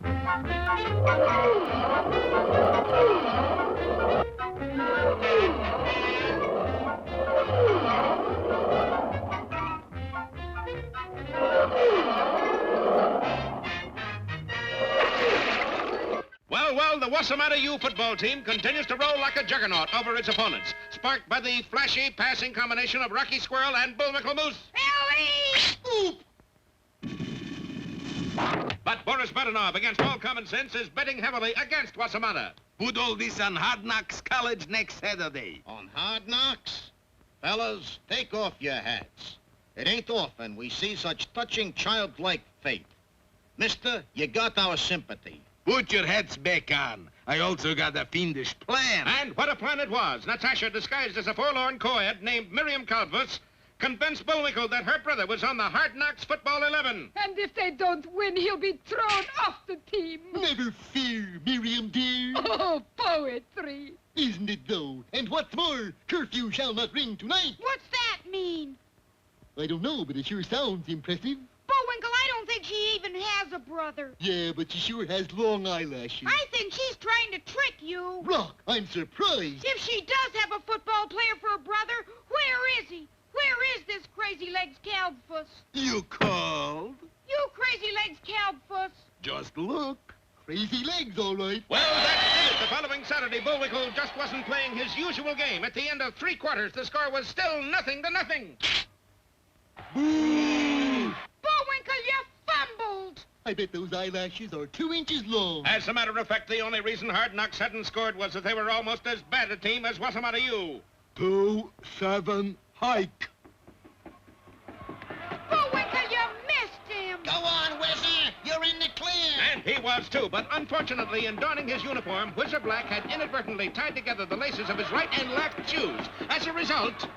Well, the Wasamatta U football team continues to roll like a juggernaut over its opponents, sparked by the flashy passing combination of Rocky Squirrel and Bullwinkle Moose. Ellie! Oop! But Boris Badenov, against all common sense, is betting heavily against Wasamatta. Put all this on Hard Knocks College next Saturday. On Hard Knocks? Fellas, take off your hats. It ain't often we see such touching childlike faith. Mister, you got our sympathy. Put your hats back on. I also got a fiendish plan. And what a plan it was. Natasha, disguised as a forlorn co-ed named Miriam Calvus, convinced Bullwinkle that her brother was on the Hard Knocks Football 11. And if they don't win, he'll be thrown off the team. Never fear, Miriam dear. Oh, poetry. Isn't it, though? And what's more, curfew shall not ring tonight. What's that mean? I don't know, but it sure sounds impressive. Bullwinkle, I don't think she even has a brother. Yeah, but she sure has long eyelashes. I think she's trying to trick you. Rock, I'm surprised. If she does have a football player for a brother, where is he? Where is this Crazy Legs Calvus? You called? You Crazy Legs Calvus. Just look. Crazy legs, all right. Well, that's it. The following Saturday, Bullwinkle just wasn't playing his usual game. At the end of 3 quarters, the score was still 0-0. Boo! Bullwinkle, you fumbled. I bet those eyelashes are 2 inches long. As a matter of fact, the only reason Hard Knocks hadn't scored was that they were almost as bad a team as Wasamatta U. 2-7 hike. Bullwinkle, you missed him. Go on, Whizzer. You're in the clear. And he was, too. But unfortunately, in donning his uniform, Whizzer Black had inadvertently tied together the laces of his right and left shoes. As a result...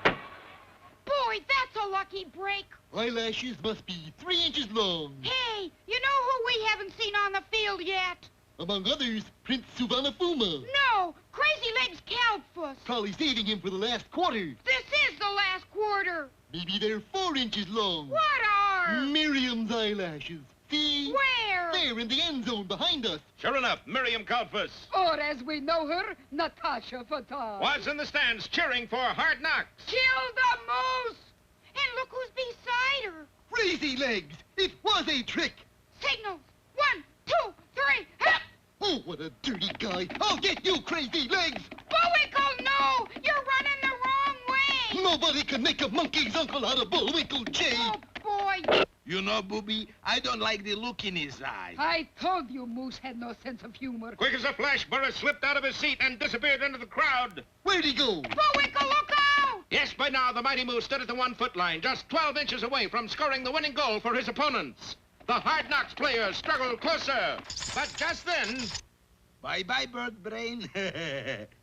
Boy, that's a lucky break. Eyelashes must be 3 inches long. Hey, you know who we haven't seen on the field yet? Among others, Prince Suvarnabhuma. No, Crazy Legs Calvus. Probably saving him for the last quarter. This is the last quarter. Maybe they're 4 inches long. What are? Miriam's eyelashes. See? Where? There in the end zone behind us. Sure enough, Miriam Calvus Or as we know her, Natasha Fatah. was in the stands cheering for Hard Knocks. Kill the moose. And look who's beside her. Crazy legs. It was a trick. Signals. 1, 2, 3, hop. Oh, what a dirty guy. I'll get you, crazy legs. Bullwinkle, no. You're running the wrong way. Nobody can make a monkey's uncle out of Bullwinkle J. Oh, boy. You know, Booby, I don't like the look in his eye. I told you Moose had no sense of humor. Quick as a flash, Burris slipped out of his seat and disappeared into the crowd. Where'd he go? Bullwinkle, look out. Yes, by now, the mighty Moose stood at the 1-foot line, just 12 inches away from scoring the winning goal for his opponents. The Hard Knocks players struggled closer. But just then... Bye-bye, bird brain.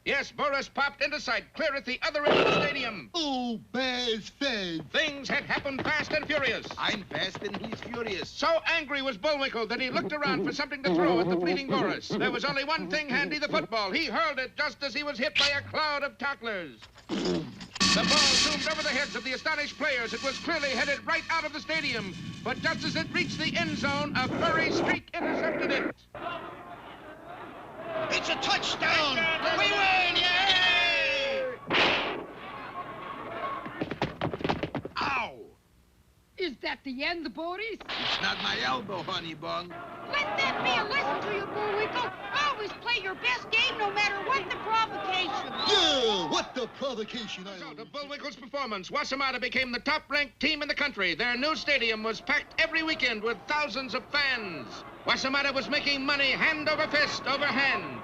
Yes, Boris popped into sight, clear at the other end of the stadium. Oh, Baz Faz. Things had happened fast and furious. I'm fast and he's furious. So angry was Bullwinkle that he looked around for something to throw at the fleeting Boris. There was only one thing handy, the football. He hurled it just as he was hit by a cloud of tacklers. The ball zoomed over the heads of the astonished players. It was clearly headed right out of the stadium. But just as it reached the end zone, a furry streak intercepted it. It's a touchdown. We win, yay! Ow! Is that the end, Boris? It's not my elbow, honey bun. Let that be a lesson to you, Bullwinkle. Always play your best game no matter what the provocation. Yeah, what the provocation. As a result of Bullwinkle's performance, Wasamatta became the top-ranked team in the country. Their new stadium was packed every weekend with thousands of fans. Wasamatta was making money hand over fist over hand.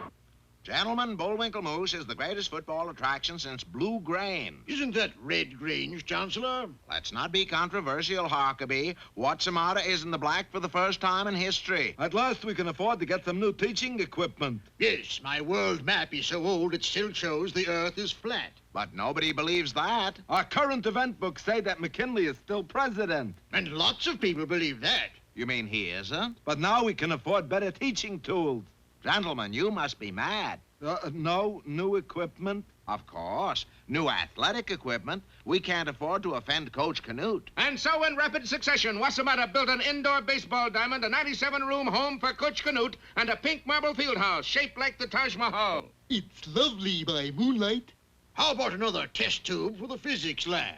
Gentlemen, Bullwinkle Moose is the greatest football attraction since Blue Grange. Isn't that Red Grange, Chancellor? Let's not be controversial, Huckabee. Wasamatta is in the black for the first time in history. At last we can afford to get some new teaching equipment. Yes, my world map is so old it still shows the Earth is flat. But nobody believes that. Our current event books say that McKinley is still president. And lots of people believe that. You mean he isn't? But now we can afford better teaching tools. Gentlemen, you must be mad. No, new equipment. Of course. New athletic equipment. We can't afford to offend Coach Canute. And so, in rapid succession, Wassamata built an indoor baseball diamond, a 97-room home for Coach Canute, and a pink marble field house shaped like the Taj Mahal. It's lovely by moonlight. How about another test tube for the physics lab?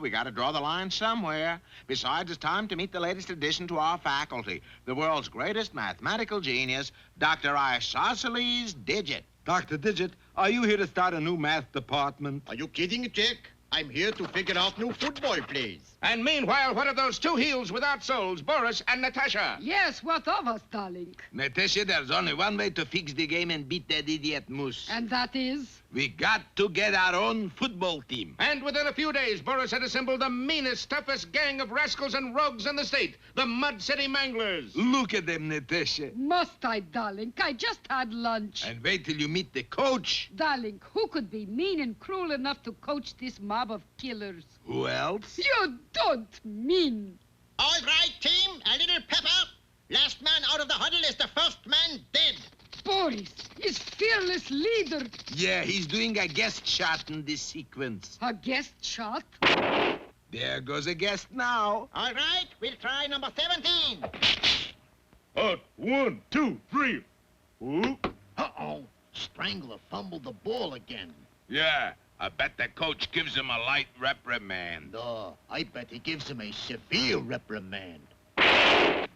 We gotta draw the line somewhere. Besides, it's time to meet the latest addition to our faculty, the world's greatest mathematical genius, Dr. Isosceles Digit. Dr. Digit, are you here to start a new math department? Are you kidding, Jack? I'm here to figure out new football plays. And meanwhile, what of those two heels without soles, Boris and Natasha? Yes, what of us, darling? Natasha, there's only one way to fix the game and beat that idiot Moose. And that is? We got to get our own football team. And within a few days, Boris had assembled the meanest, toughest gang of rascals and rogues in the state, the Mud City Manglers. Look at them, Natasha. Must I, darling? I just had lunch. And wait till you meet the coach. Darling, who could be mean and cruel enough to coach this mob of killers? Who else? You don't mean. All right, team, a little pep up. Last man out of the huddle is the first man dead. Boris is fearless leader. Yeah, he's doing a guest shot in this sequence. A guest shot? There goes a guest now. All right, we'll try number 17. Out, 1, 2, 3. Oop. Uh-oh. Strangler fumbled the ball again. Yeah, I bet the coach gives him a light reprimand. No, I bet he gives him a severe reprimand.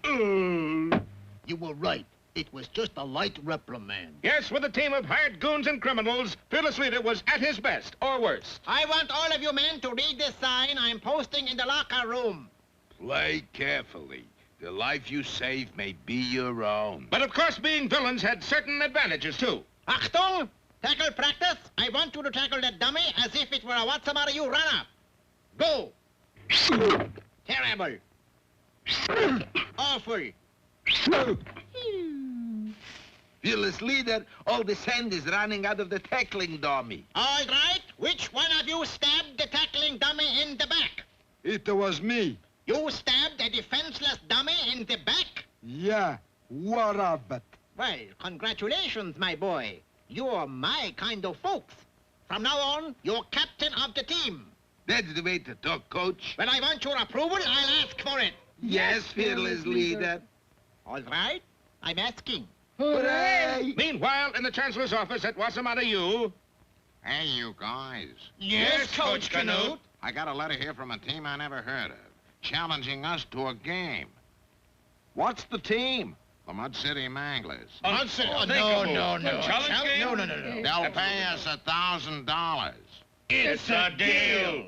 You were right. It was just a light reprimand. Yes, with a team of hired goons and criminals, Fearless Leader was at his best, or worse. I want all of you men to read this sign I'm posting in the locker room. Play carefully. The life you save may be your own. But of course, being villains had certain advantages, too. Achtung! Tackle practice. I want you to tackle that dummy as if it were a what's-the-matter-you runner. Go! Terrible. Awful. Fearless Leader, all the sand is running out of the tackling dummy. All right. Which one of you stabbed the tackling dummy in the back? It was me. You stabbed a defenseless dummy in the back? Yeah, what of it? Well, congratulations, my boy. You're my kind of folks. From now on, you're captain of the team. That's the way to talk, Coach. When I want your approval, I'll ask for it. Yes, Fearless Leader. All right. I'm asking. Hooray! Meanwhile, in the Chancellor's office at Wassamata U... Hey, you guys. Yes, Coach Canute. I got a letter here from a team I never heard of, challenging us to a game. What's the team? The Mud City Manglers. No. Challenge game? No. They'll pay us $1,000. It's a deal.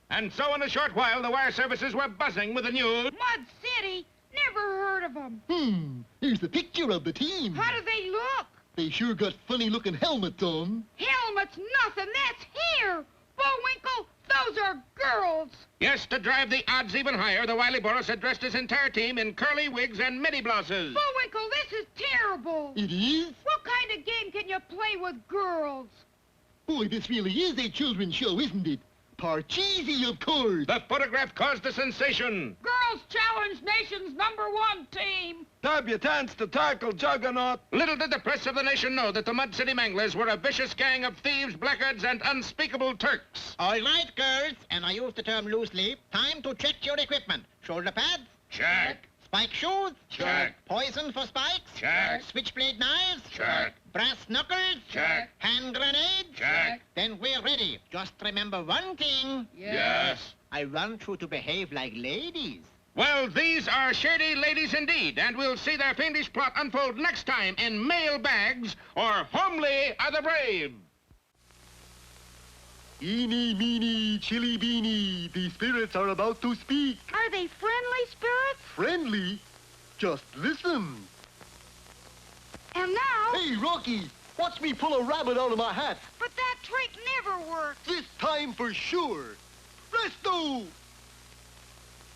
And so in a short while, the wire services were buzzing with the news. Mud City? Never heard of them. Here's the picture of the team. How do they look? They sure got funny-looking helmets on. Helmets, nothing. That's hair. Bullwinkle, those are girls. Yes, to drive the odds even higher, the wily Boris had dressed his entire team in curly wigs and midi blouses. Bullwinkle, this is terrible. It is? What kind of game can you play with girls? Boy, this really is a children's show, isn't it? Parcheesi, of course. The photograph caused a sensation. Girls challenge nation's #1 team. Debutants to tackle Juggernaut. Little did the press of the nation know that the Mud City Manglers were a vicious gang of thieves, blackguards, and unspeakable Turks. All right, girls, and I use the term loosely, time to check your equipment. Shoulder pads? Check. Spike shoes? Check. Poison for spikes? Check. Switchblade knives? Check. Brass knuckles? Check. Hand grenades? Check. Then we're ready. Just remember one thing. Yes. I want you to behave like ladies. Well, these are shady ladies indeed, and we'll see their fiendish plot unfold next time in Mail Bags or Homely Are the Brave. Eeny, meeny, chilly beany. The spirits are about to speak. Are they friendly spirits? Friendly? Just listen. And now... Hey, Rocky, watch me pull a rabbit out of my hat. But that trick never worked. This time for sure. Presto!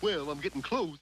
Well, I'm getting close.